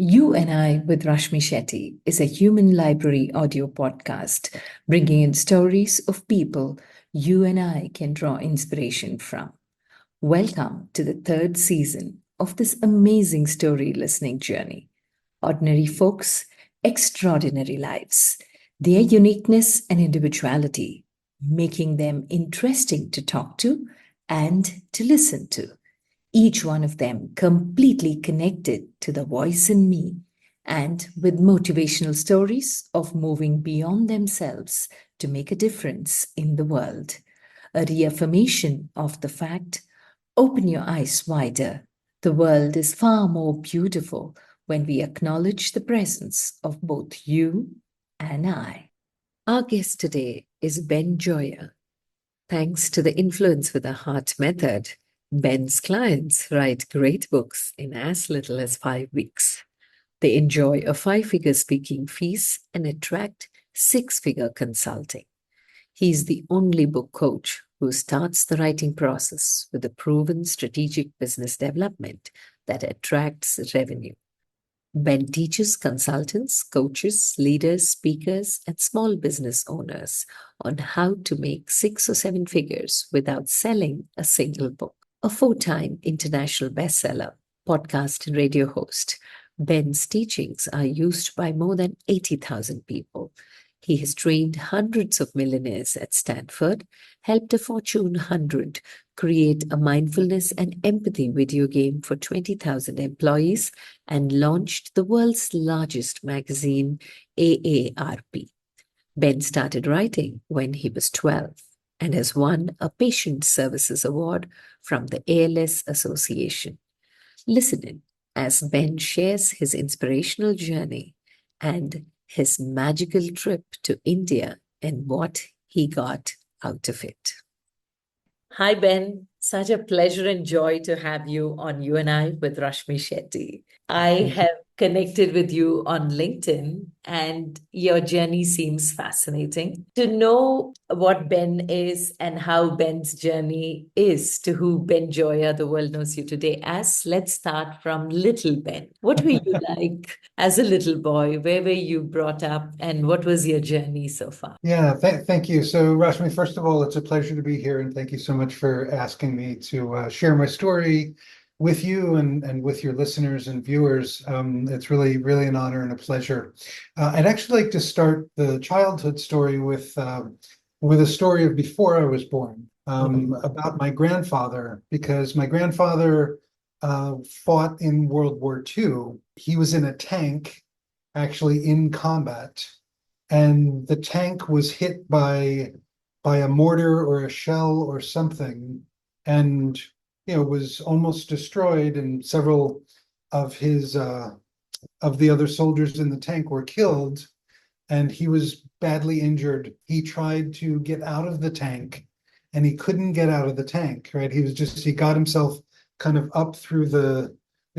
You and I with Rashmi Shetty is a human library audio podcast bringing in stories of people you and I can draw inspiration from. Welcome to the third season of this amazing story listening journey. Ordinary folks, extraordinary lives, their uniqueness and individuality, making them interesting to talk to and to listen to, each one of them completely connected to the voice in me and with motivational stories of moving beyond themselves to make a difference in the world. A reaffirmation of the fact: open your eyes wider. The world is far more beautiful when we acknowledge the presence of both you and I. Our guest today is Ben Gioia. Thanks to the influence with the heart method, Ben's clients write great books in as little as 5 weeks. They enjoy a five-figure speaking fees and attract six-figure consulting. He's the only book coach who starts the writing process with a proven strategic business development that attracts revenue. Ben teaches consultants, coaches, leaders, speakers, and small business owners on how to make 6 or 7 figures without selling a single book. A 4-time international bestseller, podcast and radio host, Ben's teachings are used by more than 80,000 people. He has trained hundreds of millionaires at Stanford, helped a Fortune 100 create a mindfulness and empathy video game for 20,000 employees, and launched the world's largest magazine, AARP. Ben started writing when he was 12 and has won a Patient Services Award from the ALS Association. Listen in as Ben shares his inspirational journey and his magical trip to India and what he got out of it. Hi, Ben. Such a pleasure and joy to have you on You and I with Rashmi Shetty. I have connected with you on LinkedIn, and your journey seems fascinating. To know what Ben is and how Ben's journey is to who Ben Gioia the world knows you today as, let's start from little Ben. What were you like as a little boy? Where were you brought up, and what was your journey so far? Yeah, thank you. So, Rashmi, first of all, it's a pleasure to be here, and thank you so much for asking me to share my story with you and with your listeners and viewers. It's really an honor and a pleasure. I'd actually like to start the childhood story with a story of before I was born, about my grandfather, because my grandfather fought in World War II. He was in a tank, actually in combat, and the tank was hit by a mortar or a shell or something, and was almost destroyed, and several of his of the other soldiers in the tank were killed, and he was badly injured. He tried to get out of the tank, and he couldn't get out of the tank, right? He got himself kind of up through the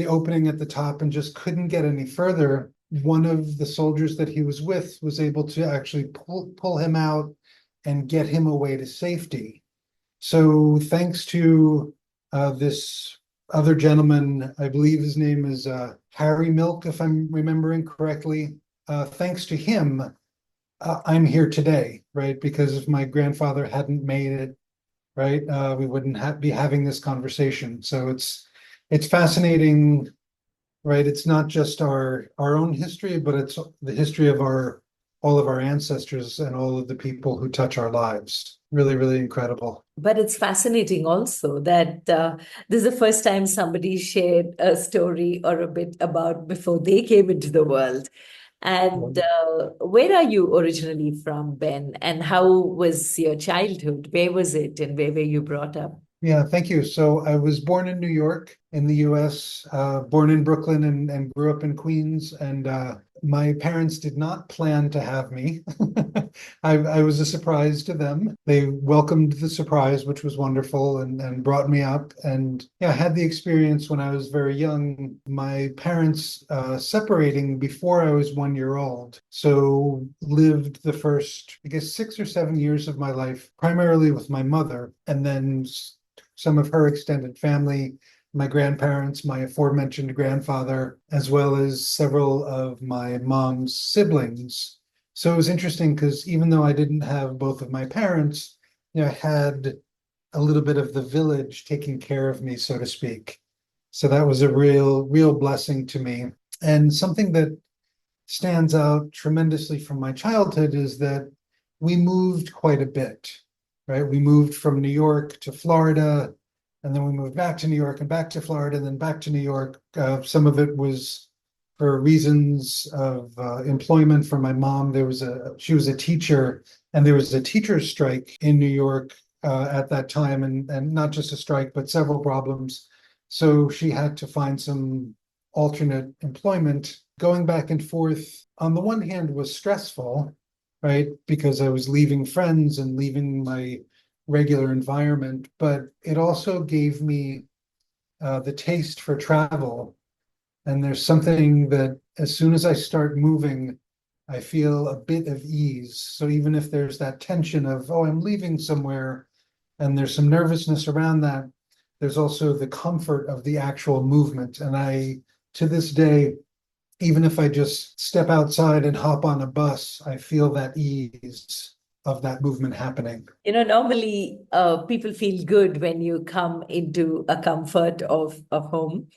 opening at the top and just couldn't get any further. One of the soldiers that he was with was able to actually pull him out and get him away to safety. So thanks to this other gentleman, I believe his name is Harry Milk, if I'm remembering correctly. Thanks to him, I'm here today, right? Because if my grandfather hadn't made it, right, we wouldn't be having this conversation. So it's fascinating, right? It's not just our own history, but it's the history of all of our ancestors and all of the people who touch our lives. Really incredible. But it's fascinating also that this is the first time somebody shared a story or a bit about before they came into the world. And where are you originally from, Ben? And how was your childhood? Where was it, and where were you brought up? Yeah, thank you. So I was born in New York in the US, born in Brooklyn and grew up in Queens. And my parents did not plan to have me. I was a surprise to them. They welcomed the surprise, which was wonderful, and brought me up. And yeah, I had the experience when I was very young, my parents separating before I was 1 year old. So lived the first, I guess, 6 or 7 years of my life, primarily with my mother, and then some of her extended family my grandparents, my aforementioned grandfather, as well as several of my mom's siblings. So it was interesting because even though I didn't have both of my parents, I had a little bit of the village taking care of me, so to speak. So that was a real blessing to me. And something that stands out tremendously from my childhood is that we moved quite a bit, right? We moved from New York to Florida, and then we moved back to New York and back to Florida, and then back to New York. Some of it was for reasons of employment for my mom. She was a teacher, and there was a teacher's strike in New York at that time, and not just a strike, but several problems. So she had to find some alternate employment. Going back and forth, on the one hand, was stressful, right? Because I was leaving friends and leaving my regular environment, but it also gave me the taste for travel. And there's something that as soon as I start moving, I feel a bit of ease. So even if there's that tension of, oh, I'm leaving somewhere, and there's some nervousness around that, there's also the comfort of the actual movement. And to this day, even if I just step outside and hop on a bus, I feel that ease of that movement happening. Normally people feel good when you come into a comfort of home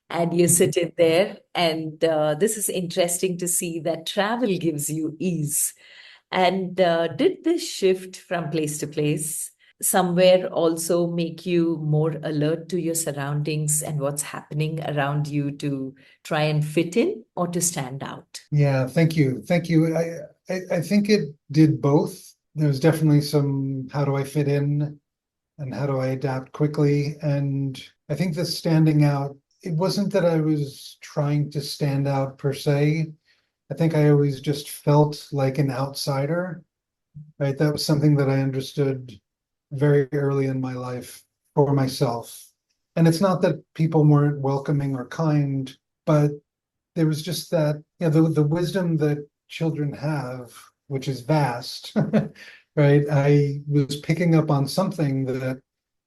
and you sit in there. And this is interesting to see that travel gives you ease. And did this shift from place to place somewhere also make you more alert to your surroundings and what's happening around you to try and fit in or to stand out? Yeah, thank you. Thank you. I think it did both. There's definitely some how do I fit in and how do I adapt quickly? And I think the standing out, it wasn't that I was trying to stand out per se. I think I always just felt like an outsider, right? That was something that I understood very early in my life for myself. And it's not that people weren't welcoming or kind, but there was just that, the wisdom that children have, which is vast, right? I was picking up on something that,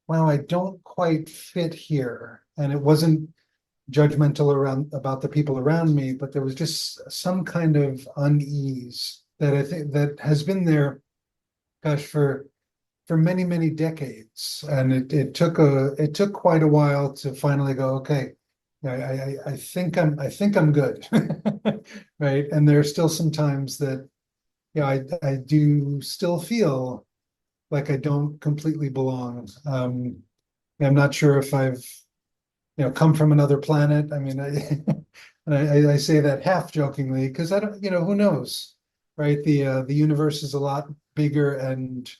wow, I don't quite fit here. And it wasn't judgmental about the people around me, but there was just some kind of unease that I think that has been there, gosh, for many decades, and it took quite a while to finally go, okay, I think I'm good, right? And there are still some times that I do still feel like I don't completely belong. I'm not sure if I've come from another planet. I mean, and I say that half jokingly because I don't, who knows, right? The universe is a lot bigger and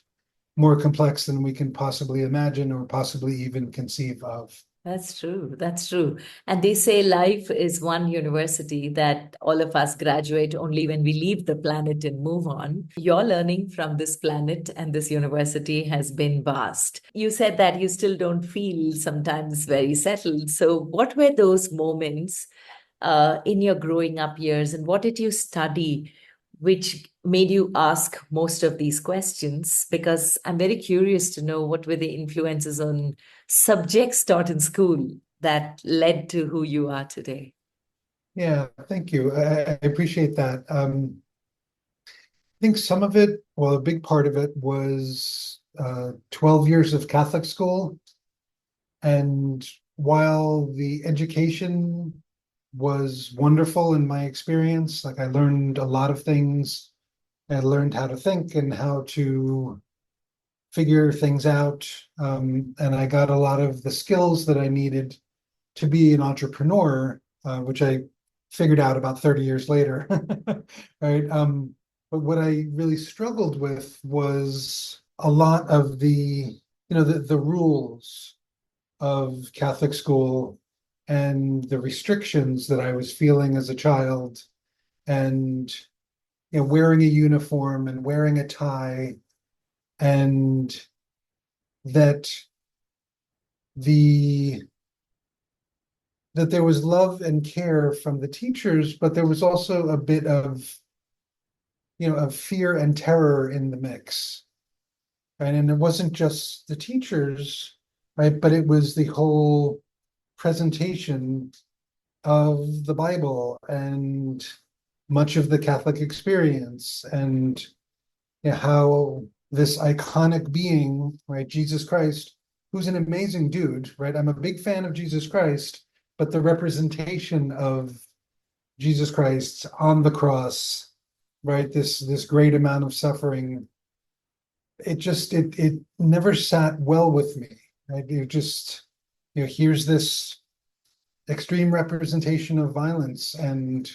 more complex than we can possibly imagine or possibly even conceive of. That's true. That's true. And they say life is one university that all of us graduate only when we leave the planet and move on. Your learning from this planet and this university has been vast. You said that you still don't feel sometimes very settled. So, what were those moments in your growing up years, and what did you study which made you ask most of these questions? Because I'm very curious to know what were the influences on subjects taught in school that led to who you are today. Yeah, thank you. I appreciate that. I think some of it, well, a big part of it was 12 years of Catholic school. And while the education was wonderful in my experience, like I learned a lot of things. I learned how to think and how to figure things out. And I got a lot of the skills that I needed to be an entrepreneur, which I figured out about 30 years later. Right. But what I really struggled with was a lot of the rules of Catholic school and the restrictions that I was feeling as a child, and wearing a uniform and wearing a tie, and that the that there was love and care from the teachers, but there was also a bit of fear and terror in the mix. Right. And it wasn't just the teachers, right? But it was the whole presentation of the Bible and much of the Catholic experience, and how this iconic being, right, Jesus Christ, who's an amazing dude, right? I'm a big fan of Jesus Christ, but the representation of Jesus Christ on the cross, right, this great amount of suffering, it never sat well with me, right? Here's this extreme representation of violence and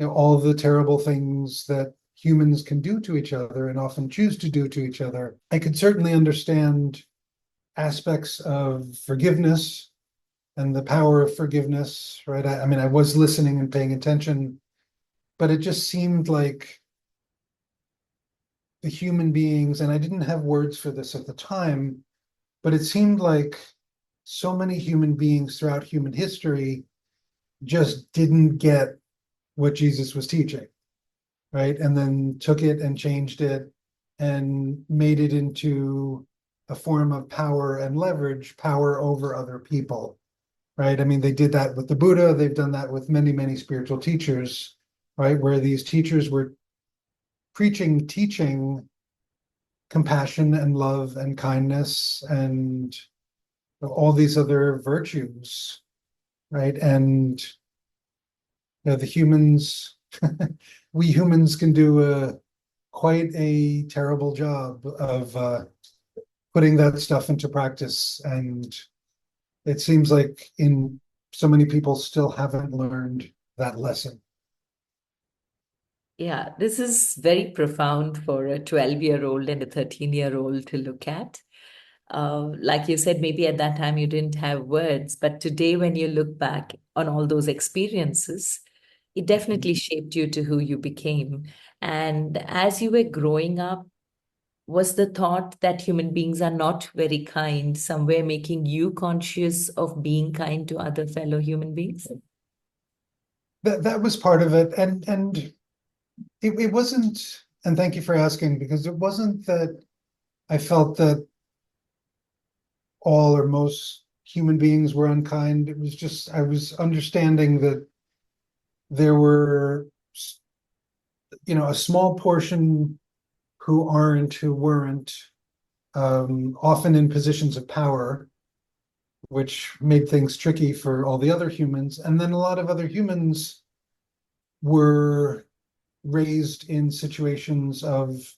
all the terrible things that humans can do to each other and often choose to do to each other. I could certainly understand aspects of forgiveness and the power of forgiveness, right? I mean, I was listening and paying attention, but it just seemed like the human beings, and I didn't have words for this at the time, but it seemed like so many human beings throughout human history just didn't get what Jesus was teaching, right? And then took it and changed it and made it into a form of power and leverage, power over other people, right? I mean, they did that with the Buddha. They've done that with many, many spiritual teachers, right? Where these teachers were teaching compassion and love and kindness and all these other virtues, right? And the humans, we humans can do quite a terrible job of putting that stuff into practice. And it seems like so many people still haven't learned that lesson. Yeah, this is very profound for a 12-year-old and a 13-year-old to look at. Like you said, maybe at that time you didn't have words, but today, when you look back on all those experiences, it definitely shaped you to who you became. And as you were growing up, was the thought that human beings are not very kind somewhere making you conscious of being kind to other fellow human beings? That was part of it. And it wasn't, and thank you for asking, because it wasn't that I felt that all or most human beings were unkind. It was just, I was understanding that there were, a small portion who weren't, often in positions of power, which made things tricky for all the other humans. And then a lot of other humans were raised in situations of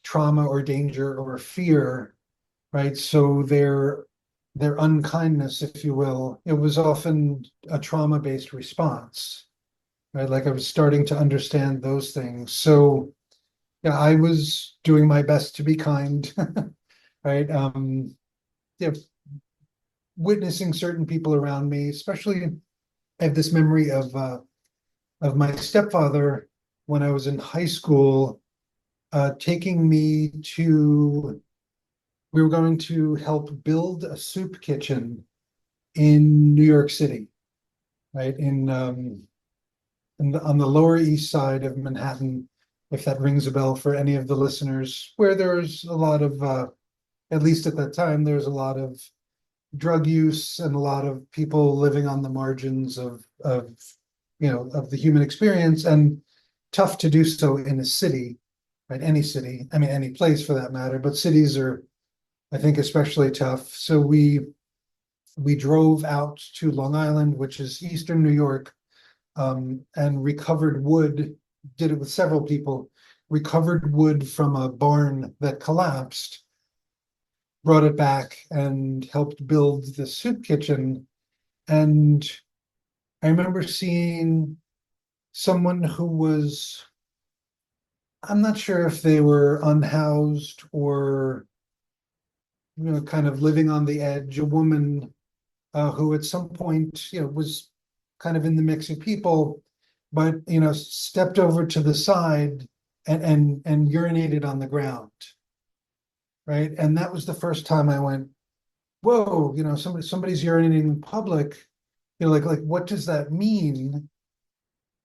trauma or danger or fear, right? So their unkindness, if you will, it was often a trauma-based response, right? Like I was starting to understand those things. So yeah, I was doing my best to be kind, right? Yeah, witnessing certain people around me, especially I have this memory of my stepfather when I was in high school, taking me to, we were going to help build a soup kitchen in New York City, right? On the Lower East Side of Manhattan, if that rings a bell for any of the listeners, where there's a lot of, at least at that time, there's a lot of drug use and a lot of people living on the margins of the human experience, and tough to do so in a city, right? Any city, I mean, any place for that matter, but cities are, I think, especially tough. So we drove out to Long Island, which is Eastern New York, and recovered wood, did it with several people, recovered wood from a barn that collapsed, brought it back and helped build the soup kitchen. And I remember seeing someone who was, I'm not sure if they were unhoused or, kind of living on the edge, a woman who at some point, was kind of in the mix of people, but, stepped over to the side and urinated on the ground, right? And that was the first time I went, whoa, somebody's urinating in public, like what does that mean?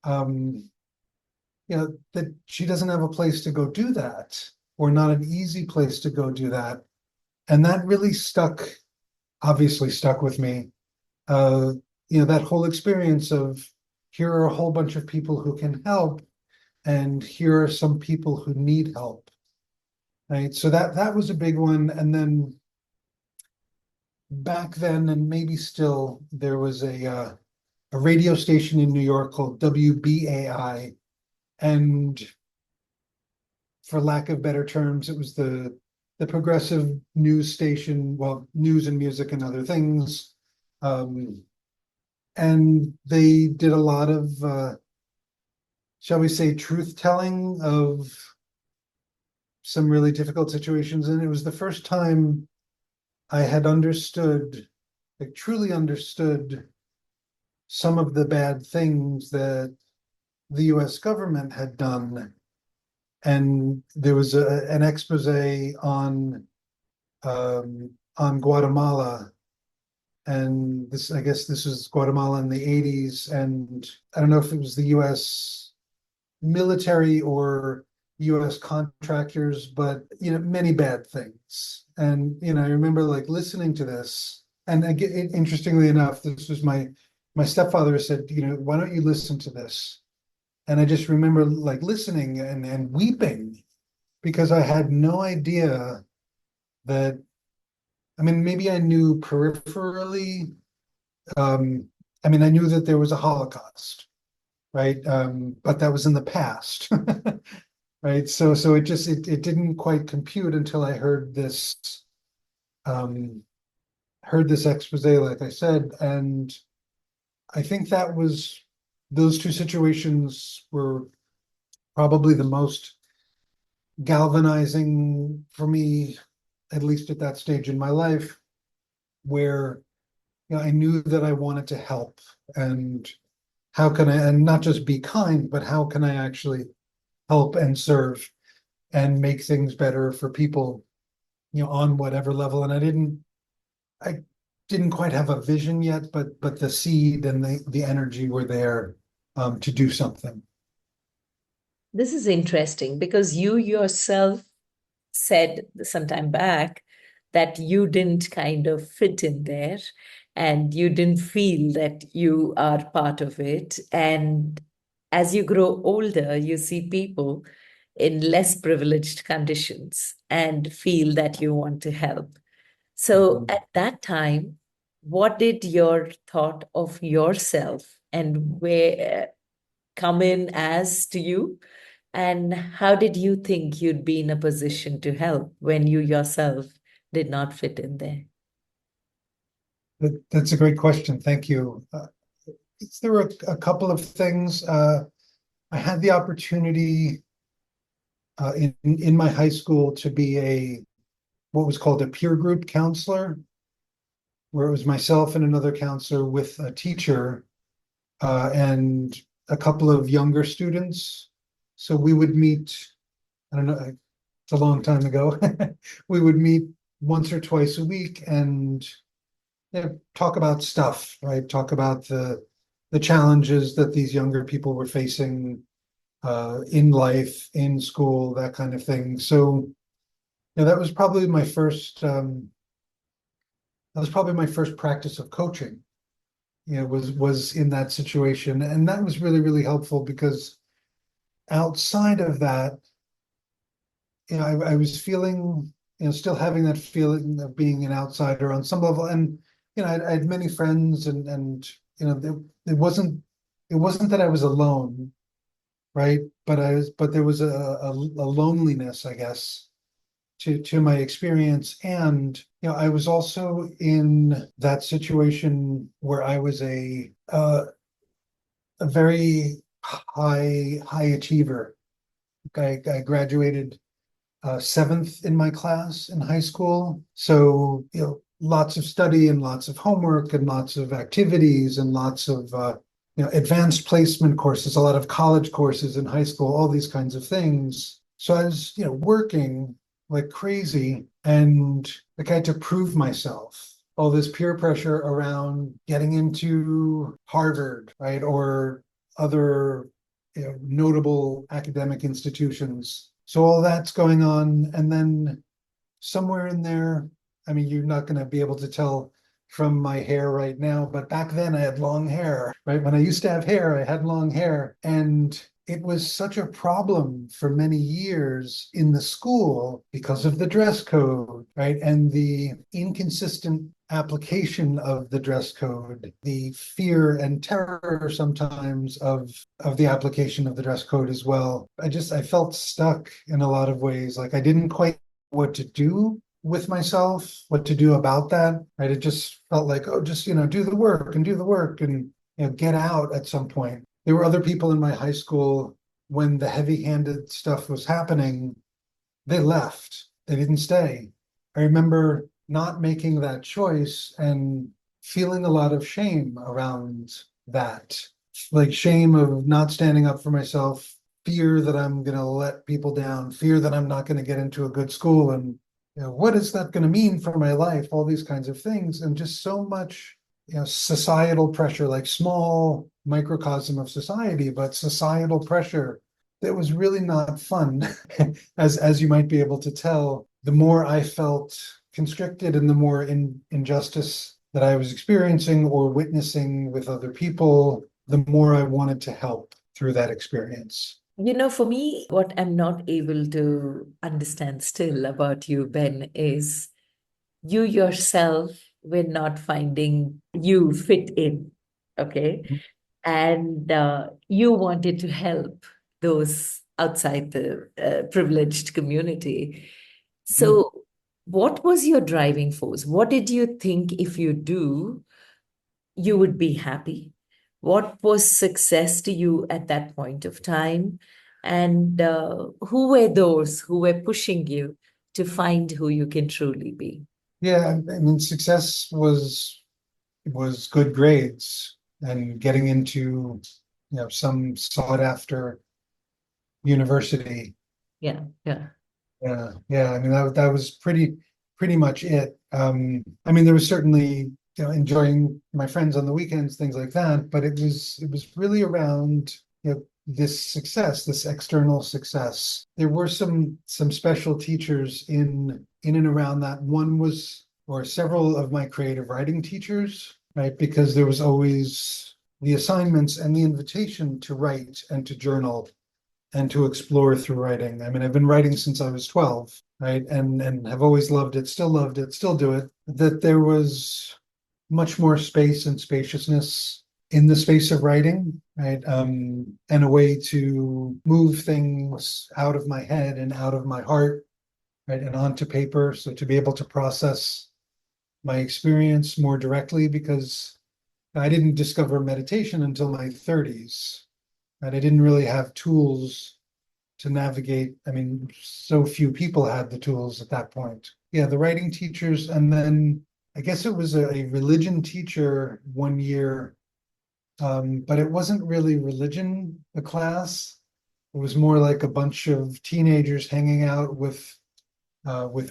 Um, that she doesn't have a place to go do that, or not an easy place to go do that. And that really obviously stuck with me. uh, that whole experience of here are a whole bunch of people who can help, and here are some people who need help, right? So that was a big one. And then back then, and maybe still, there was a radio station in New York called WBAI, and for lack of better terms, it was the progressive news station, well, news and music and other things. And they did a lot of, shall we say, truth telling of some really difficult situations. And it was the first time I had understood, like truly understood, some of the bad things that the US government had done. And there was an expose on Guatemala. And this, I guess this was Guatemala in the 80s. And I don't know if it was the US military or US contractors, but many bad things. And I remember like listening to this, and again, interestingly enough, this was my stepfather said, why don't you listen to this? And I just remember like listening and weeping because I had no idea that, I mean, maybe I knew peripherally. I mean, I knew that there was a Holocaust, right? But that was in the past, right? So it didn't quite compute until I heard this expose, like I said, and I think those two situations were probably the most galvanizing for me, at least at that stage in my life, where I knew that I wanted to help, and how can I, and not just be kind, but how can I actually help and serve and make things better for people, on whatever level. And I didn't quite have a vision yet, but the seed and the energy were there to do something. This is interesting because you yourself said some time back that you didn't kind of fit in there and you didn't feel that you are part of it. And as you grow older, you see people in less privileged conditions and feel that you want to help. So at that time, what did your thought of yourself and where come in as to you? And how did you think you'd be in a position to help when you yourself did not fit in there? That's a great question. Thank you. There were a couple of things. I had the opportunity in my high school to be what was called a peer group counselor, where it was myself and another counselor with a teacher and a couple of younger students. So we would meet, I don't know, it's a long time ago. We would meet once or twice a week and talk about stuff, right? Talk about the challenges that these younger people were facing in life, in school, that kind of thing. So that was probably my first. That was probably my first practice of coaching. Was in that situation, and that was really, really helpful because outside of that, I was feeling, still having that feeling of being an outsider on some level, and I had many friends, and it wasn't that I was alone, right? But there was a loneliness, I guess, to my experience. And I was also in that situation where I was a very high achiever. I graduated seventh in my class in high school. So, lots of study and lots of homework and lots of activities and lots of advanced placement courses, a lot of college courses in high school, all these kinds of things. So I was, working like crazy, and like I had to prove myself. All this peer pressure around getting into Harvard, right, or other notable academic institutions. So all that's going on, and then somewhere in there, I mean, you're not going to be able to tell from my hair right now, but back then I had long hair, right? When I used to have hair, I had long hair. And it was such a problem for many years in the school because of the dress code, right? And the inconsistent application of the dress code, the fear and terror sometimes of the application of the dress code as well. I felt stuck in a lot of ways. Like I didn't quite know what to do with myself, what to do about that, right? It just felt like, oh, just, do the work and do the work and, get out at some point. There were other people in my high school when the heavy-handed stuff was happening, they left. They didn't stay. I remember not making that choice and feeling a lot of shame around that. Like shame of not standing up for myself, fear that I'm going to let people down, fear that I'm not going to get into a good school. And, what is that going to mean for my life? All these kinds of things. And just so much, societal pressure, like small microcosm of society, but societal pressure that was really not fun. As you might be able to tell, the more I felt constricted and the more injustice that I was experiencing or witnessing with other people, the more I wanted to help through that experience. For me, what I'm not able to understand still about you, Ben, is you yourself were not finding you fit in. Okay. And you wanted to help those outside the privileged community. Mm. So, what was your driving force? What did you think if you do, you would be happy? What was success to you at that point of time? And who were those who were pushing you to find who you can truly be? Yeah, I mean, success was good grades and getting into some sought after university. Yeah, yeah. Yeah. I mean, that was pretty much it. I mean, there was certainly, enjoying my friends on the weekends, things like that, but it was really around, this success, this external success. There were some special teachers in and around that. One was, or several of my creative writing teachers, right? Because there was always the assignments and the invitation to write and to journal and to explore through writing. I mean, I've been writing since I was 12, right? And have always loved it, still do it. That there was much more space and spaciousness in the space of writing, right? And a way to move things out of my head and out of my heart, right? And onto paper. So to be able to process my experience more directly, because I didn't discover meditation until my 30s. And I didn't really have tools to navigate. I mean, so few people had the tools at that point. Yeah, the writing teachers, and then I guess it was a religion teacher one year, but it wasn't really religion, the class. It was more like a bunch of teenagers hanging out with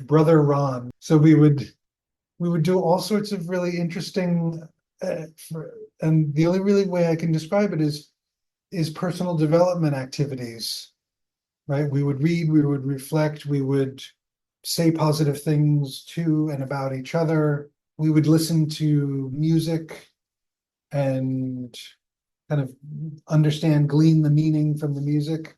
Brother Ron. So we would do all sorts of really interesting, and the only really way I can describe it is personal development activities, right? We would read, we would reflect, we would say positive things to and about each other. We would listen to music and kind of understand, glean the meaning from the music.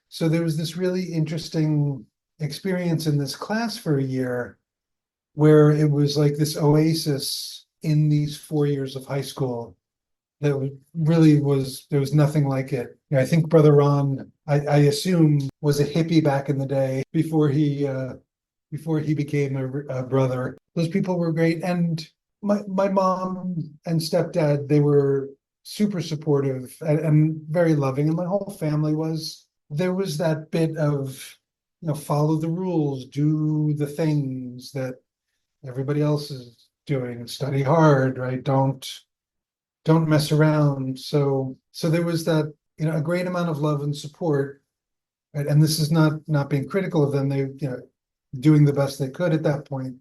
So there was this really interesting experience in this class for a year where it was like this oasis in these 4 years of high school that really was, there was nothing like it. I think Brother Ron, I assume, was a hippie back in the day before he became a brother. Those people were great. And my mom and stepdad, they were super supportive and very loving. And my whole family was. There was that bit of, follow the rules, do the things that everybody else is doing, study hard, right? Don't mess around. So there was that, a great amount of love and support, right? And this is not being critical of them. They, doing the best they could at that point.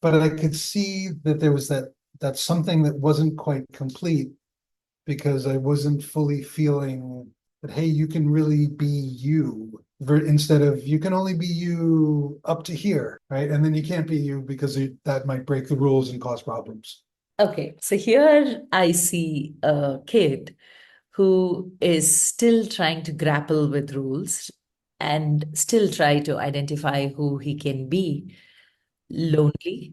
But I could see that there was that something that wasn't quite complete because I wasn't fully feeling that, hey, you can really be you, instead of you can only be you up to here, right? And then you can't be you because that might break the rules and cause problems. Okay, so here I see a kid who is still trying to grapple with rules and still try to identify who he can be, lonely,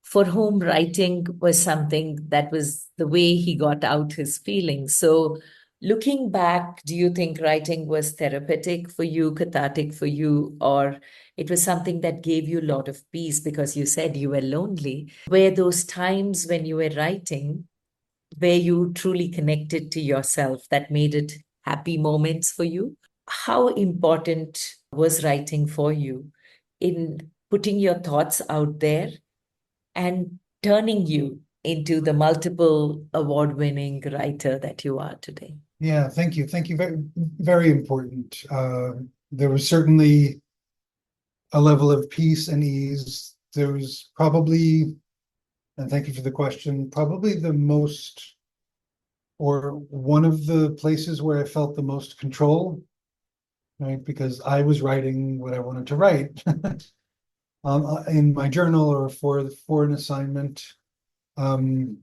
for whom writing was something that was the way he got out his feelings. So, looking back, do you think writing was therapeutic for you, cathartic for you, or it was something that gave you a lot of peace because you said you were lonely? Were those times when you were writing where you truly connected to yourself that made it happy moments for you? How important was writing for you in putting your thoughts out there and turning you into the multiple award-winning writer that you are today? Yeah, thank you. Thank you. Very, very important. There was certainly a level of peace and ease. There was probably, and thank you for the question, probably the most, or one of the places where I felt the most control, right? Because I was writing what I wanted to write in my journal or for an assignment. And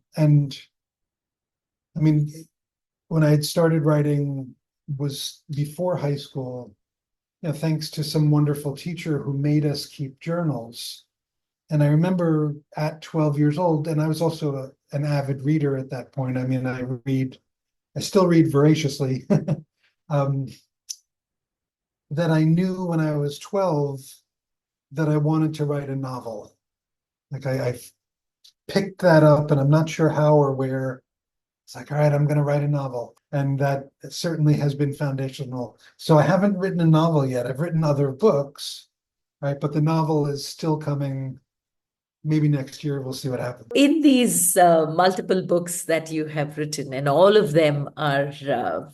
I mean, when I had started writing was before high school, thanks to some wonderful teacher who made us keep journals. And I remember at 12 years old, and I was also an avid reader at that point. I mean, I still read voraciously. um, that I knew when I was 12 that I wanted to write a novel. Like I picked that up, and I'm not sure how or where. It's like, all right, I'm going to write a novel. And that certainly has been foundational. So I haven't written a novel yet. I've written other books, right? But the novel is still coming. Maybe next year, we'll see what happens. In these multiple books that you have written, and all of them are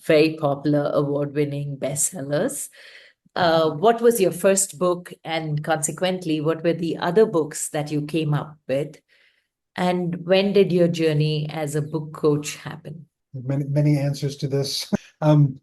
very popular, award winning bestsellers, what was your first book? And consequently, what were the other books that you came up with? And when did your journey as a book coach happen? Many answers to this.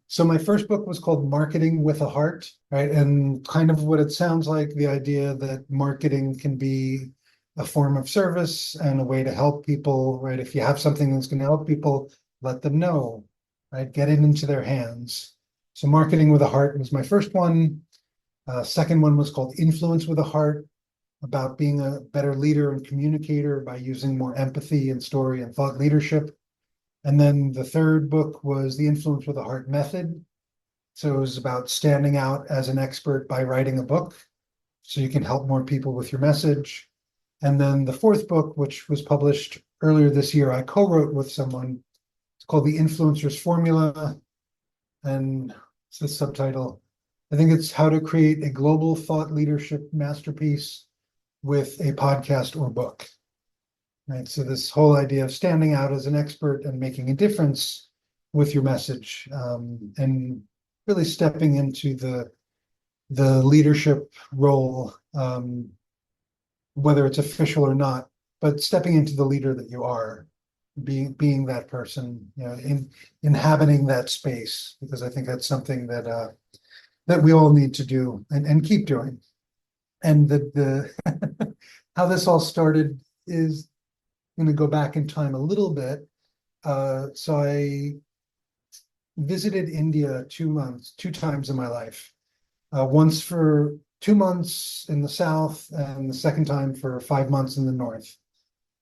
So my first book was called Marketing with a Heart, right? And kind of what it sounds like, the idea that marketing can be a form of service and a way to help people, right? If you have something that's going to help people, let them know, right? Get it into their hands. So Marketing with a Heart was my first one. Second one was called Influence with a Heart, about being a better leader and communicator by using more empathy and story and thought leadership. And then the third book was The Influence with a Heart Method. So it was about standing out as an expert by writing a book so you can help more people with your message. And then the fourth book, which was published earlier this year, I co-wrote with someone. It's called The Influencer's Formula. And it's the subtitle. I think it's How to Create a Global Thought Leadership Masterpiece with a Podcast or Book. Right. So this whole idea of standing out as an expert and making a difference with your message, and really stepping into the leadership role, whether it's official or not, but stepping into the leader that you are, being that person, inhabiting that space, because I think that's something that we all need to do and keep doing. And the how this all started is going to go back in time a little bit. So I visited India 2 months, 2 times in my life. Once for 2 months in the south, and the second time for 5 months in the north.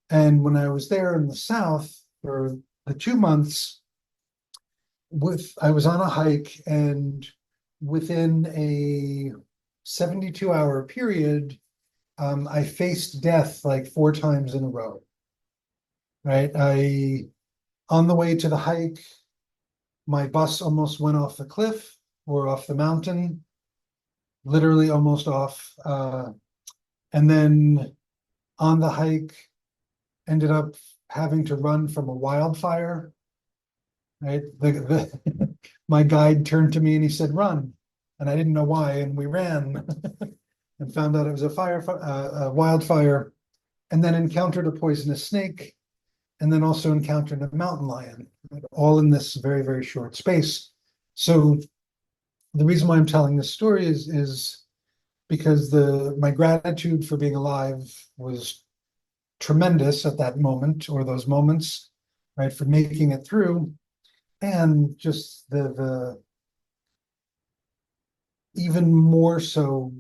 And when I was there in the south for the 2 months, I was on a hike, and within a 72-hour period, I faced death like 4 times in a row. Right, on the way to the hike, my bus almost went off the cliff or off the mountain, literally almost off. And then on the hike, ended up having to run from a wildfire. Right, my guide turned to me and he said, "Run," and I didn't know why, and we ran, and found out it was a wildfire, and then encountered a poisonous snake, and then also encountered a mountain lion, all in this very, very short space. So the reason why I'm telling this story is because my gratitude for being alive was tremendous at that moment, or those moments, right, for making it through. And just the even more so,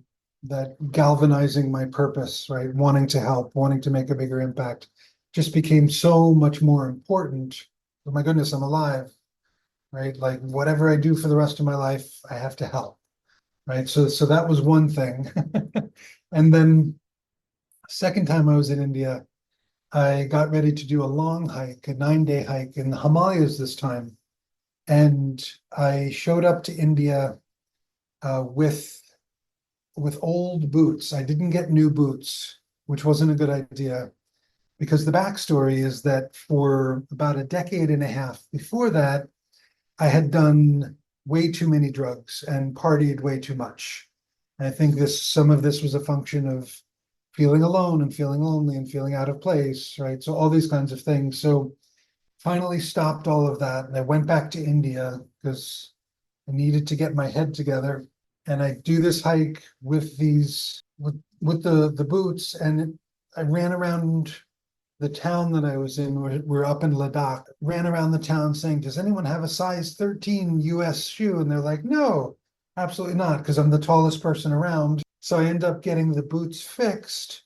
that galvanizing my purpose, right, wanting to help, wanting to make a bigger impact, just became so much more important. Oh my goodness, I'm alive, right? Like whatever I do for the rest of my life, I have to help, right? So that was one thing. And then second time I was in India, I got ready to do a long hike, a 9-day hike in the Himalayas this time. And I showed up to India with old boots. I didn't get new boots, which wasn't a good idea, because the backstory is that for about a decade and a half before that, I had done way too many drugs and partied way too much. And I think some of this was a function of feeling alone and feeling lonely and feeling out of place, right? So all these kinds of things. So finally stopped all of that, and I went back to India because I needed to get my head together. And I do this hike with the boots, and I ran around the town that I was in. We're up in Ladakh. Ran around the town saying, "Does anyone have a size 13 US shoe?" And they're like, "No, absolutely not," because I'm the tallest person around. So I end up getting the boots fixed,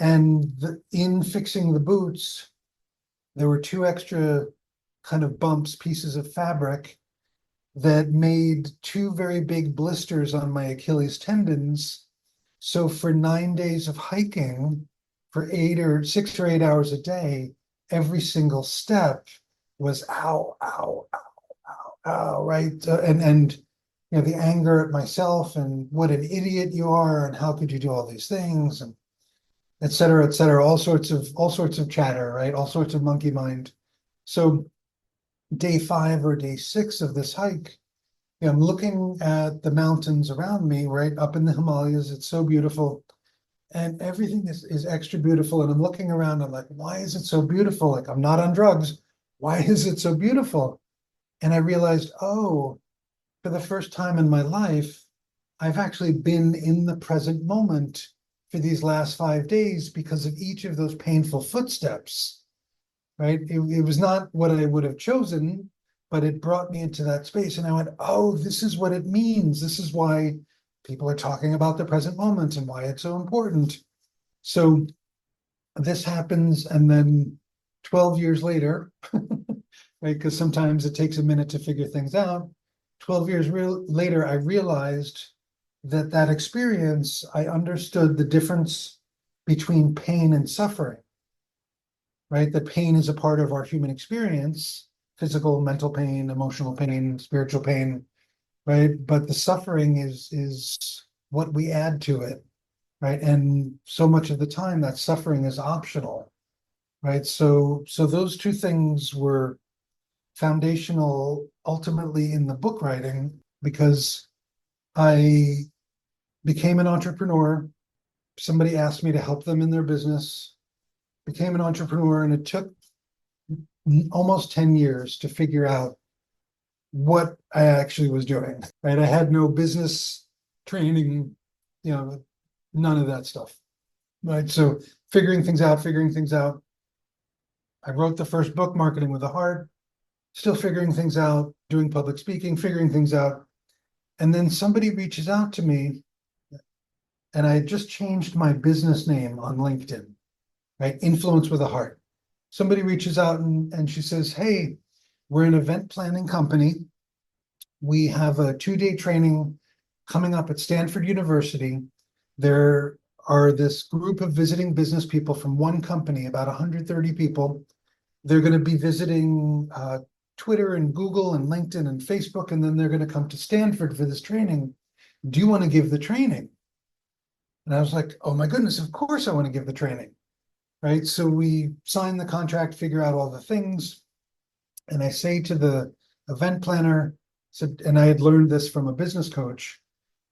and in fixing the boots, there were 2 extra kind of bumps, pieces of fabric that made 2 very big blisters on my Achilles tendons. So for 9 days of hiking, for 6 or 8 hours a day, every single step was ow, ow, ow, ow, ow, right? And the anger at myself and what an idiot you are, and how could you do all these things, and et cetera, et cetera, all sorts of chatter, right? All sorts of monkey mind. So day 5 or day 6 of this hike, I'm looking at the mountains around me, right up in the Himalayas. It's so beautiful, and everything is extra beautiful. And I'm looking around, I'm like, why is it so beautiful? Like, I'm not on drugs. Why is it so beautiful? And I realized, oh, for the first time in my life, I've actually been in the present moment for these last 5 days because of each of those painful footsteps, right? It was not what I would have chosen, but it brought me into that space. And I went, oh, this is what it means. This is why people are talking about the present moment and why it's so important. So this happens, and then 12 years later, right? Because sometimes it takes a minute to figure things out. 12 years later, I realized that experience, I understood the difference between pain and suffering, right? That pain is a part of our human experience, physical, mental pain, emotional pain, spiritual pain, right? But the suffering is what we add to it, right? And so much of the time that suffering is optional, right? So those 2 things were foundational ultimately in the book writing, because I became an entrepreneur. Somebody asked me to help them in their business, became an entrepreneur, and it took almost 10 years to figure out what I actually was doing, right? I had no business training, none of that stuff, right? So figuring things out. I wrote the first book, Marketing with a Heart, still figuring things out, doing public speaking, figuring things out. And then somebody reaches out to me, and I had just changed my business name on LinkedIn, right? Influence with a Heart. Somebody reaches out and she says, "Hey, we're an event planning company. We have a 2-day training coming up at Stanford University. There are this group of visiting business people from one company, about 130 people. They're going to be visiting Twitter and Google and LinkedIn and Facebook, and then they're going to come to Stanford for this training. Do you want to give the training?" And I was like, oh my goodness, of course I want to give the training, right? So we sign the contract, figure out all the things. And I say to the event planner, and I had learned this from a business coach,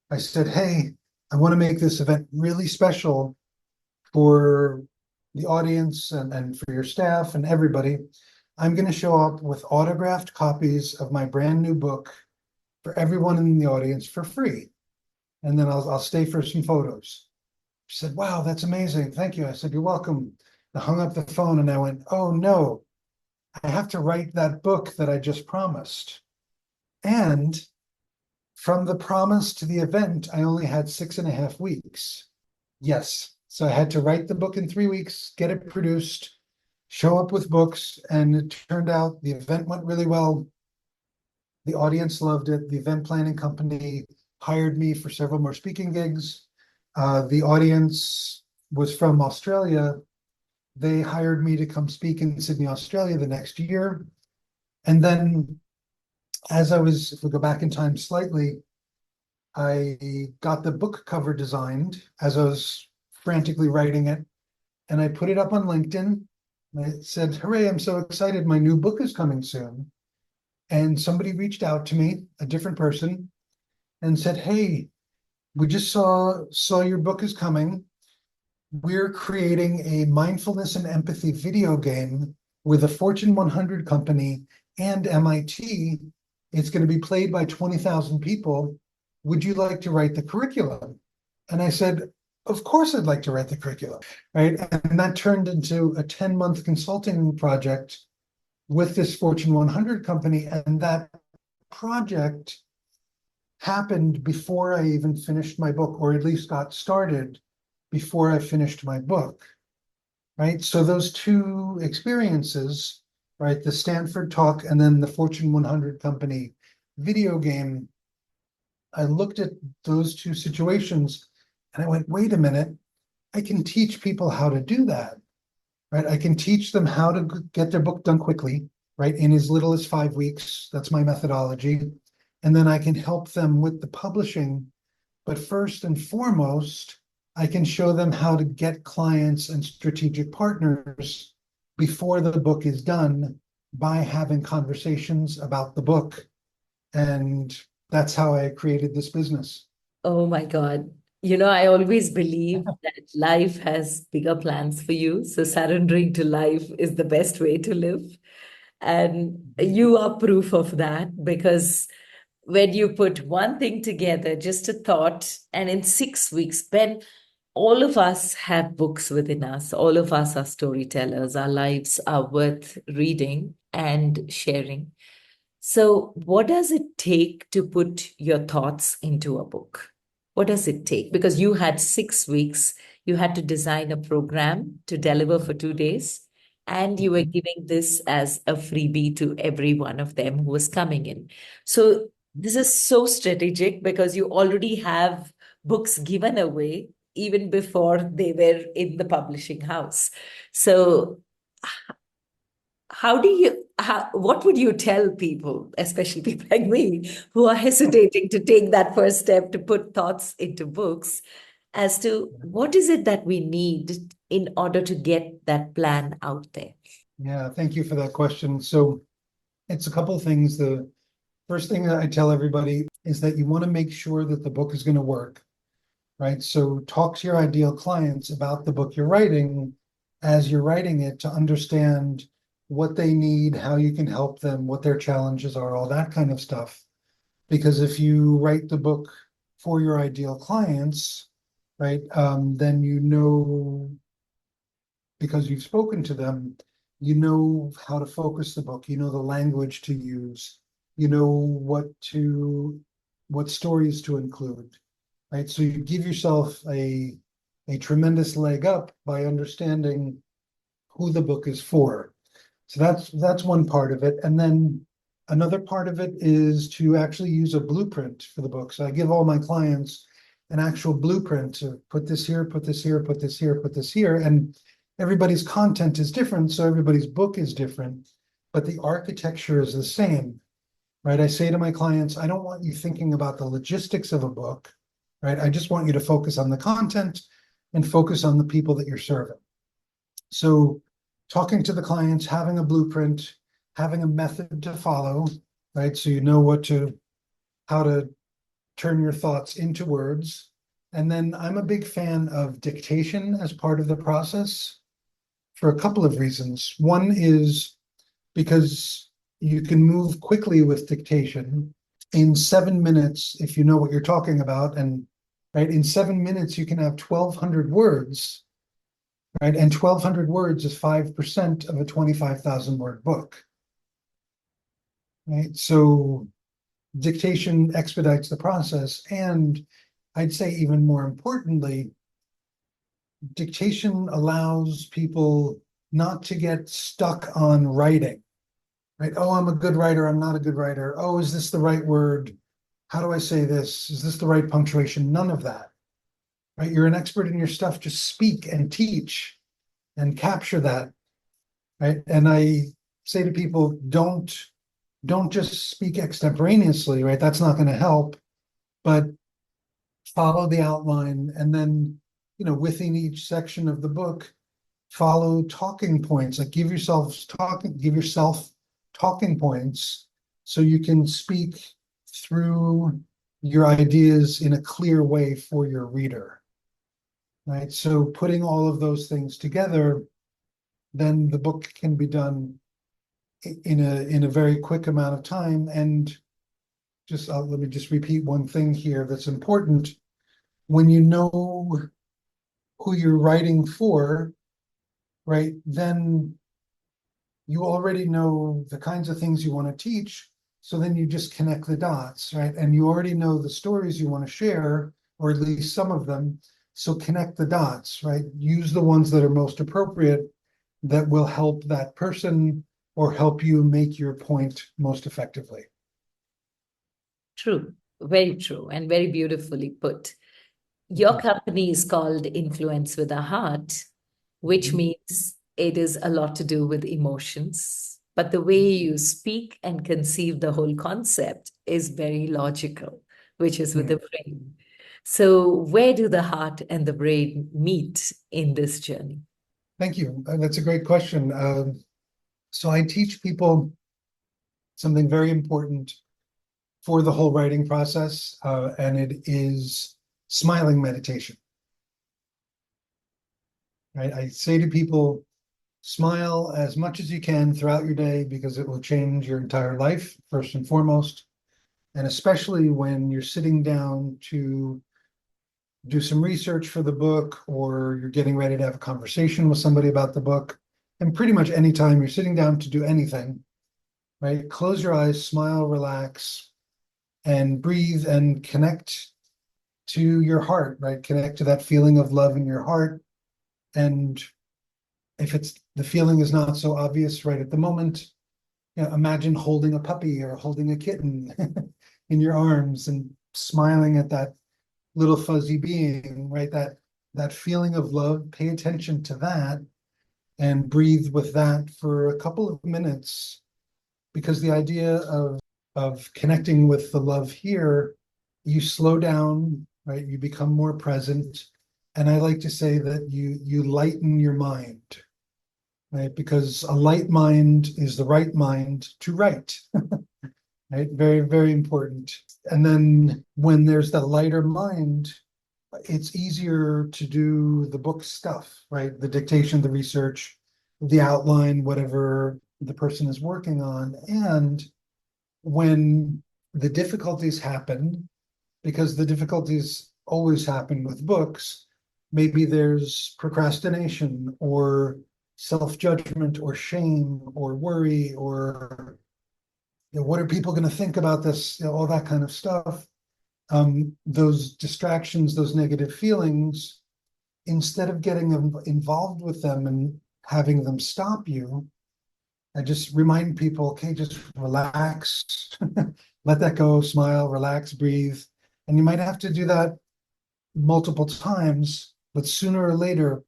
I said, "Hey, I want to make this event really special for the audience and for your staff and everybody. I'm going to show up with autographed copies of my brand new book for everyone in the audience for free. And then I'll stay for some photos." She said, "Wow, that's amazing. Thank you." I said, "You're welcome." I hung up the phone and I went, oh no, I have to write that book that I just promised. And from the promise to the event, I only had 6.5 weeks. Yes. So I had to write the book in 3 weeks, get it produced, show up with books. And it turned out the event went really well. The audience loved it. The event planning company hired me for several more speaking gigs. The audience was from Australia. They hired me to come speak in Sydney, Australia the next year. And then if we go back in time slightly, I got the book cover designed as I was frantically writing it. And I put it up on LinkedIn. I said, hooray, I'm so excited. My new book is coming soon. And somebody reached out to me, a different person, and said, hey, we just saw your book is coming. We're creating a mindfulness and empathy video game with a Fortune 100 company and MIT. It's going to be played by 20,000 people. Would you like to write the curriculum? And I said, of course I'd like to write the curriculum, right? And that turned into a 10-month consulting project with this Fortune 100 company. And that project happened before I even finished my book, or at least got started before I finished my book, right? So those two experiences, right, the Stanford talk and then the Fortune 100 company video game, I looked at those two situations and I went, wait a minute, I can teach people how to do that, right? I can teach them how to get their book done quickly, right? In as little as 5 weeks. That's my methodology. And then I can help them with the publishing. But first and foremost, I can show them how to get clients and strategic partners before the book is done by having conversations about the book. And that's how I created this business. Oh my God. You know, I always believe that life has bigger plans for you. So surrendering to life is the best way to live. And you are proof of that because when you put one thing together, just a thought, and in 6 weeks, Ben, all of us have books within us. All of us are storytellers. Our lives are worth reading and sharing. So, what does it take to put your thoughts into a book? What does it take? Because you had 6 weeks, you had to design a program to deliver for 2 days, and you were giving this as a freebie to every one of them who was coming in. So, this is so strategic because you already have books given away even before they were in the publishing house. So, what would you tell people, especially people like me, who are hesitating to take that first step to put thoughts into books, as to what is it that we need in order to get that plan out there? Yeah, thank you for that question. So it's a couple of things. The first thing that I tell everybody is that you want to make sure that the book is going to work, right? So talk to your ideal clients about the book you're writing as you're writing it to understand what they need, how you can help them, what their challenges are, all that kind of stuff. Because if you write the book for your ideal clients, right, then you know, because you've spoken to them, you know how to focus the book, you know the language to use, you know what stories to include, right? So you give yourself a tremendous leg up by understanding who the book is for. So that's one part of it. And then another part of it is to actually use a blueprint for the book. So I give all my clients an actual blueprint to put this here, put this here, put this here, put this here. And everybody's content is different, so everybody's book is different, but the architecture is the same, right? I say to my clients, I don't want you thinking about the logistics of a book, right? I just want you to focus on the content and focus on the people that you're serving. So talking to the clients, having a blueprint, having a method to follow, right? So you know how to turn your thoughts into words. And then I'm a big fan of dictation as part of the process for a couple of reasons. One is because you can move quickly with dictation. In 7 minutes, if you know what you're talking about, and right, in 7 minutes, you can have 1,200 words, right? And 1,200 words is 5% of a 25,000 word book, right? So dictation expedites the process. And I'd say even more importantly, dictation allows people not to get stuck on writing, right? Oh, I'm a good writer. I'm not a good writer. Oh, is this the right word? How do I say this? Is this the right punctuation? None of that, right? You're an expert in your stuff. Just speak and teach and capture that, right? And I say to people, don't just speak extemporaneously, right? That's not going to help, but follow the outline, and then, within each section of the book, follow talking points. Like give yourself talking points so you can speak through your ideas in a clear way for your reader, right? So putting all of those things together, then the book can be done in a very quick amount of time. And let me just repeat one thing here that's important. When you know who you're writing for, right, then you already know the kinds of things you want to teach. So then you just connect the dots, right? And you already know the stories you want to share, or at least some of them. So connect the dots, right? Use the ones that are most appropriate, that will help that person or help you make your point most effectively. True, very true, and very beautifully put. Your company is called Influence with a Heart, which means it is a lot to do with emotions. But the way you speak and conceive the whole concept is very logical, which is with the brain. So, where do the heart and the brain meet in this journey? Thank you. That's a great question. So I teach people something very important for the whole writing process, and it is smiling meditation. Right? I say to people, smile as much as you can throughout your day, because it will change your entire life, first and foremost. And especially when you're sitting down to do some research for the book, or you're getting ready to have a conversation with somebody about the book, and pretty much anytime you're sitting down to do anything, right? Close your eyes, smile, relax, and breathe, and connect to your heart, right? Connect to that feeling of love in your heart. And if the feeling is not so obvious right at the moment, imagine holding a puppy or holding a kitten in your arms and smiling at that little fuzzy being, right? That feeling of love. Pay attention to that and breathe with that for a couple of minutes, because the idea of connecting with the love here, you slow down, right? You become more present. And I like to say that you lighten your mind, right? Because a light mind is the right mind to write, right? Very, very important. And then when there's that lighter mind, it's easier to do the book stuff, right? The dictation, the research, the outline, whatever the person is working on. And when the difficulties happen, because the difficulties always happen with books, maybe there's procrastination or self-judgment or shame or worry, or what are people going to think about this, all that kind of stuff. Those distractions, those negative feelings, instead of getting involved with them and having them stop you, I just remind people, okay, just relax, let that go, smile, relax, breathe. And you might have to do that multiple times, but sooner or later,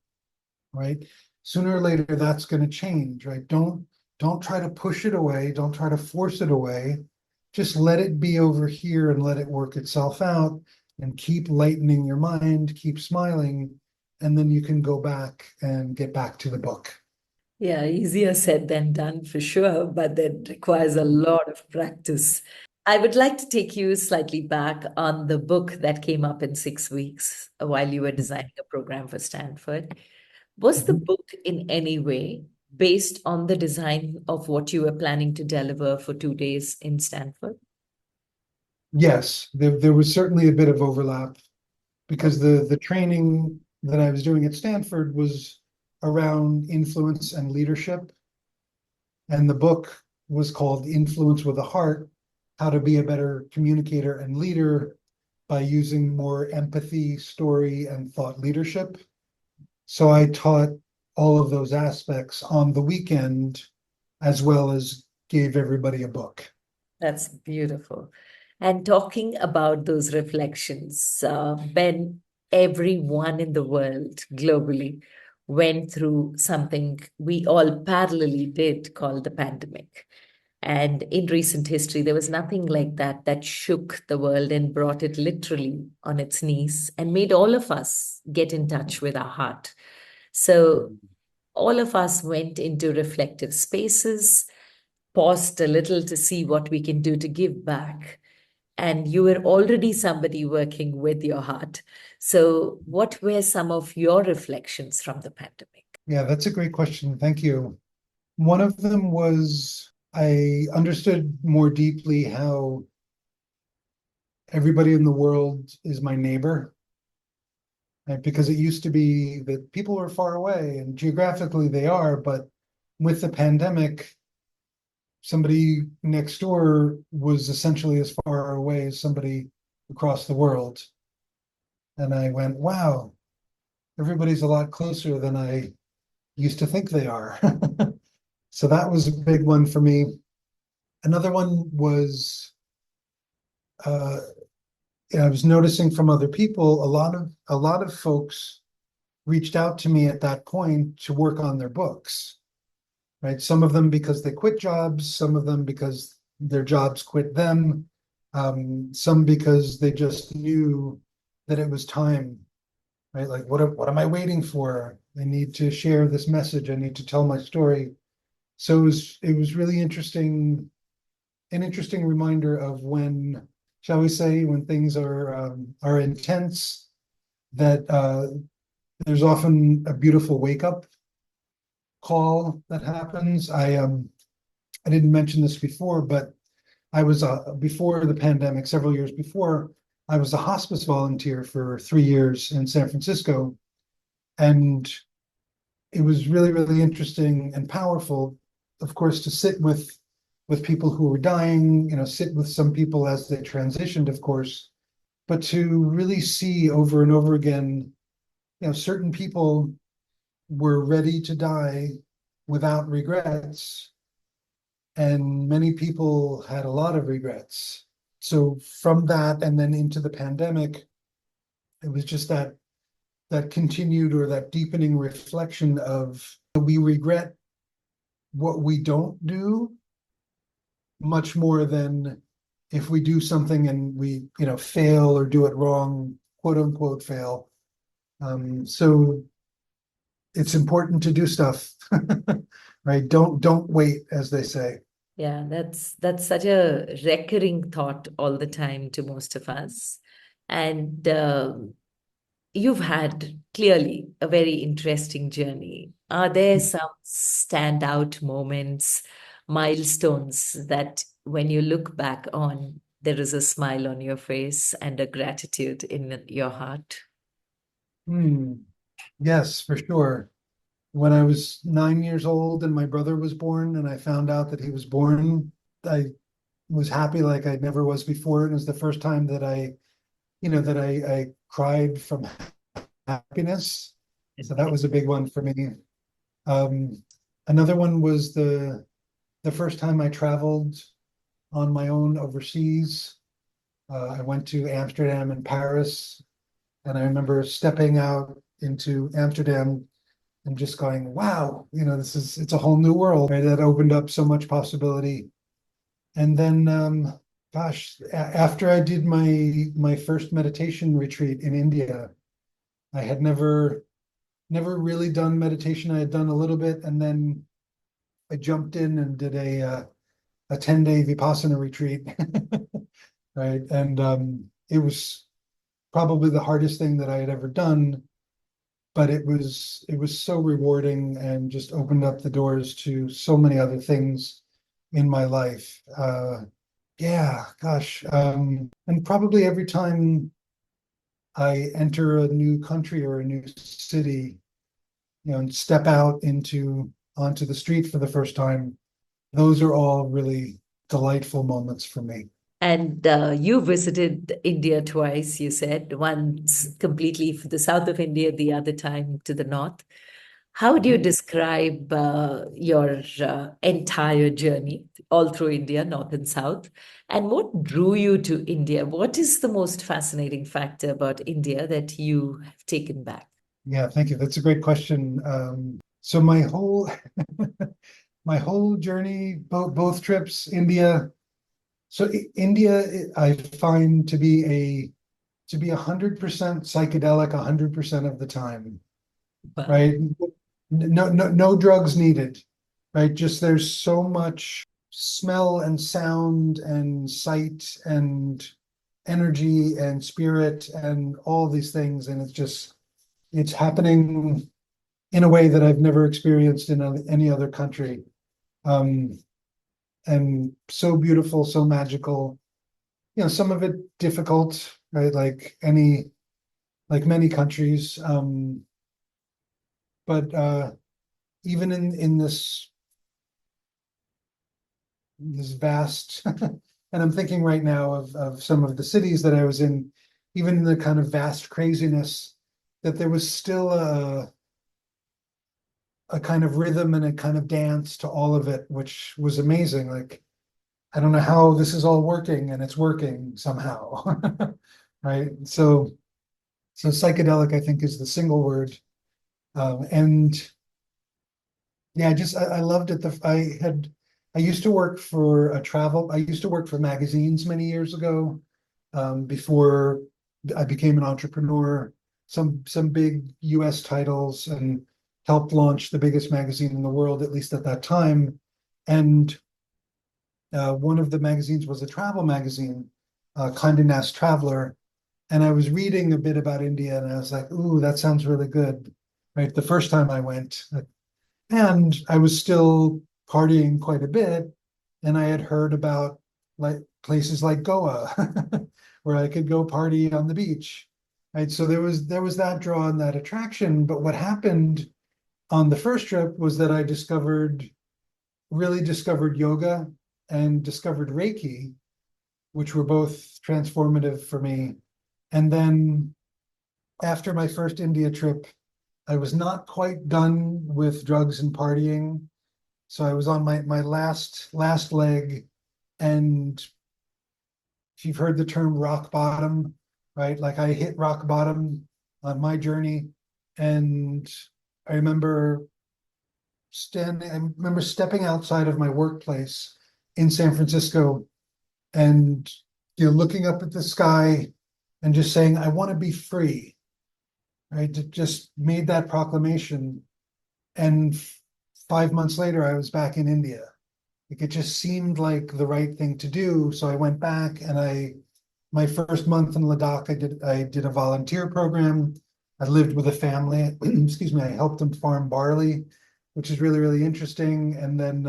right? Sooner or later, that's going to change, right? Don't try to push it away. Don't try to force it away. Just let it be over here and let it work itself out, and keep lightening your mind, keep smiling, and then you can go back and get back to the book. Yeah, easier said than done for sure, but that requires a lot of practice. I would like to take you slightly back on the book that came up in 6 weeks while you were designing a program for Stanford. Was the book in any way based on the design of what you were planning to deliver for 2 days in Stanford? Yes, there was certainly a bit of overlap, because the training that I was doing at Stanford was around influence and leadership. And the book was called Influence with a Heart: How to Be a Better Communicator and Leader by Using More Empathy, Story, and Thought Leadership. So I taught all of those aspects on the weekend, as well as gave everybody a book. That's beautiful. And talking about those reflections, when everyone in the world globally went through something we all parallelly did called the pandemic. And in recent history, there was nothing like that that shook the world and brought it literally on its knees and made all of us get in touch with our heart. So all of us went into reflective spaces, paused a little to see what we can do to give back. And you were already somebody working with your heart. So, what were some of your reflections from the pandemic? Yeah, that's a great question. Thank you. One of them was I understood more deeply how everybody in the world is my neighbor, right? Because it used to be that people were far away, and geographically they are, but with the pandemic, somebody next door was essentially as far away as somebody across the world. And I went, wow, everybody's a lot closer than I used to think they are. So that was a big one for me. Another one was uh, I was noticing from other people, a lot of folks reached out to me at that point to work on their books, right? Some of them because they quit jobs, some of them because their jobs quit them, some because they just knew that it was time, right? Like, what am I waiting for? I need to share this message. I need to tell my story. So it was really interesting, an interesting reminder of when, shall we say, when things are intense, that there's often a beautiful wake up call that happens. I didn't mention this before, but I was before the pandemic, several years before, I was a hospice volunteer for 3 years in San Francisco, and it was really, really interesting and powerful, of course, to sit with people who were dying, sit with some people as they transitioned, of course, but to really see over and over again, certain people were ready to die without regrets, and many people had a lot of regrets. So from that and then into the pandemic, it was just that continued or that deepening reflection of we regret what we don't do much more than if we do something and we fail or do it wrong, quote unquote fail. So it's important to do stuff, right? Don't wait, as they say. Yeah, that's such a recurring thought all the time to most of us. And you've had clearly a very interesting journey. Are there some standout moments, milestones that when you look back on, there is a smile on your face and a gratitude in your heart? Hmm. Yes, for sure. When I was 9 years old and my brother was born, and I found out that he was born, I was happy like I never was before. It was the first time that I cried from happiness. So that was a big one for me. Um, Another one was the first time I traveled on my own overseas. I went to Amsterdam and Paris, and I remember stepping out into Amsterdam and just going, wow, it's a whole new world, right? That opened up so much possibility. And then, gosh, after I did my first meditation retreat in India, I had never really done meditation. I had done a little bit, and then I jumped in and did a 10-day Vipassana retreat, right? And it was probably the hardest thing that I had ever done, but it was so rewarding and just opened up the doors to so many other things in my life. Yeah, gosh. And probably every time I enter a new country or a new city, and step out onto the street for the first time. Those are all really delightful moments for me. And you visited India twice, you said, once completely for the south of India, the other time to the north. How would you describe your entire journey all through India, north and south? And what drew you to India? What is the most fascinating factor about India that you have taken back? Yeah, thank you. That's a great question. So my whole my whole journey, both trips, India. So India, I find to be 100% psychedelic 100% of the time, Wow. right? No drugs needed, right? Just there's so much smell and sound and sight and energy and spirit and all these things, and it's happening in a way that I've never experienced in any other country. Um, and so beautiful, so magical. Some of it difficult, right? Like many countries. But even in this vast, and I'm thinking right now of some of the cities that I was in, even in the kind of vast craziness, that there was still a kind of rhythm and a kind of dance to all of it, which was amazing. Like, I don't know how this is all working, and it's working somehow. Right? So psychedelic, I think, is the single word. And yeah, I loved it. I used to work for I used to work for magazines many years ago, before I became an entrepreneur. Some big US titles, and helped launch the biggest magazine in the world, at least at that time. And one of the magazines was a travel magazine, Condé Nast Traveler. And I was reading a bit about India, and I was like, "Ooh, that sounds really good." Right, the first time I went, and I was still partying quite a bit, and I had heard about like places like Goa, where I could go party on the beach. Right, so there was that draw and that attraction. But what happened on the first trip was that I really discovered yoga and discovered Reiki, which were both transformative for me. And then after my first India trip, I was not quite done with drugs and partying. So I was on my last leg. And if you've heard the term rock bottom, right? Like, I hit rock bottom on my journey. And I remember I remember stepping outside of my workplace in San Francisco, and looking up at the sky and just saying, I want to be free. Right? It just made that proclamation. And 5 months later, I was back in India. Like, it just seemed like the right thing to do. So I went back, and my first month in Ladakh, I did a volunteer program. I lived with a family. Excuse me. I helped them farm barley, which is really, really interesting. And then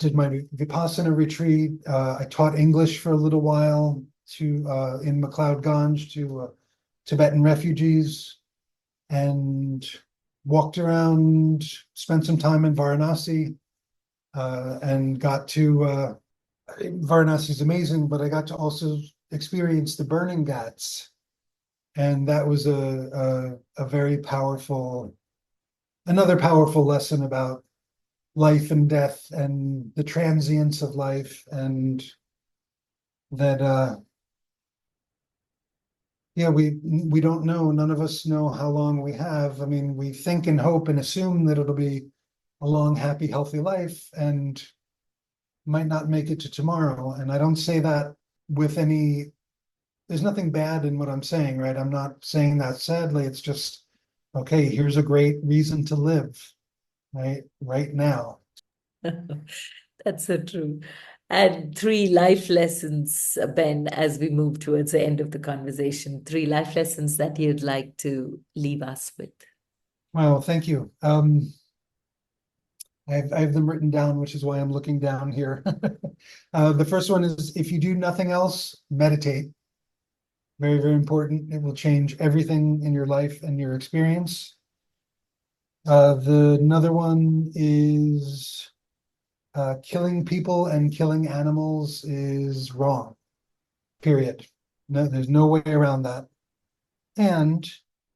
did my Vipassana retreat. I taught English for a little while in McLeod Ganj to Tibetan refugees, and walked around, spent some time in Varanasi, and got to Varanasi is amazing, but I got to also experience the burning ghats, and that was a very another powerful lesson about life and death and the transience of life, and that yeah, we don't know. None of us know how long we have. I mean, we think and hope and assume that it'll be a long, happy, healthy life, and might not make it to tomorrow. And I don't say that with there's nothing bad in what I'm saying, right? I'm not saying that sadly. It's just, okay, here's a great reason to live, right now. That's so true. And three life lessons, Ben, as we move towards the end of the conversation, three life lessons that you'd like to leave us with. Well, thank you. I have them written down, which is why I'm looking down here. The first one is, if you do nothing else, meditate. Very, very important. It will change everything in your life and your experience. Another one is killing people and killing animals is wrong, period. No, there's no way around that. And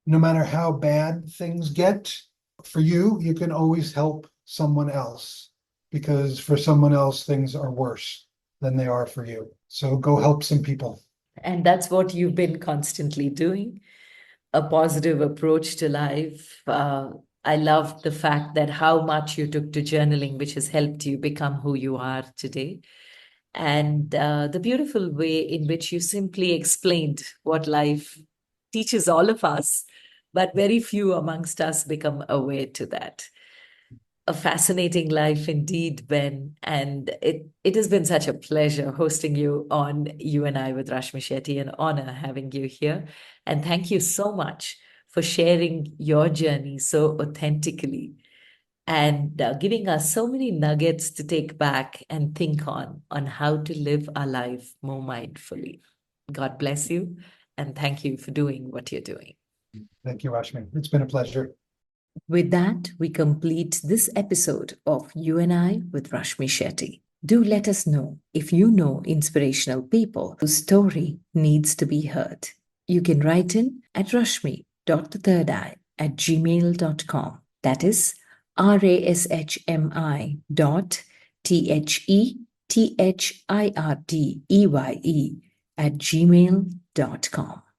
no matter how bad things get for you, you can always help someone else because for someone else, things are worse than they are for you. So go help some people. And that's what you've been constantly doing, a positive approach to life. I love the fact that how much you took to journaling, which has helped you become who you are today. And the beautiful way in which you simply explained what life teaches all of us, but very few amongst us become aware to that. A fascinating life indeed, Ben. And it has been such a pleasure hosting you on You and I with Rashmi Shetty, an honor having you here. And thank you so much for sharing your journey so authentically and giving us so many nuggets to take back and think on how to live our life more mindfully. God bless you, and thank you for doing what you're doing. Thank you, Rashmi. It's been a pleasure. With that, we complete this episode of You and I with Rashmi Shetty. Do let us know if you know inspirational people whose story needs to be heard. You can write in at rashmi.thirdeye@gmail.com. That is rashmi.thirdeye@gmail.com.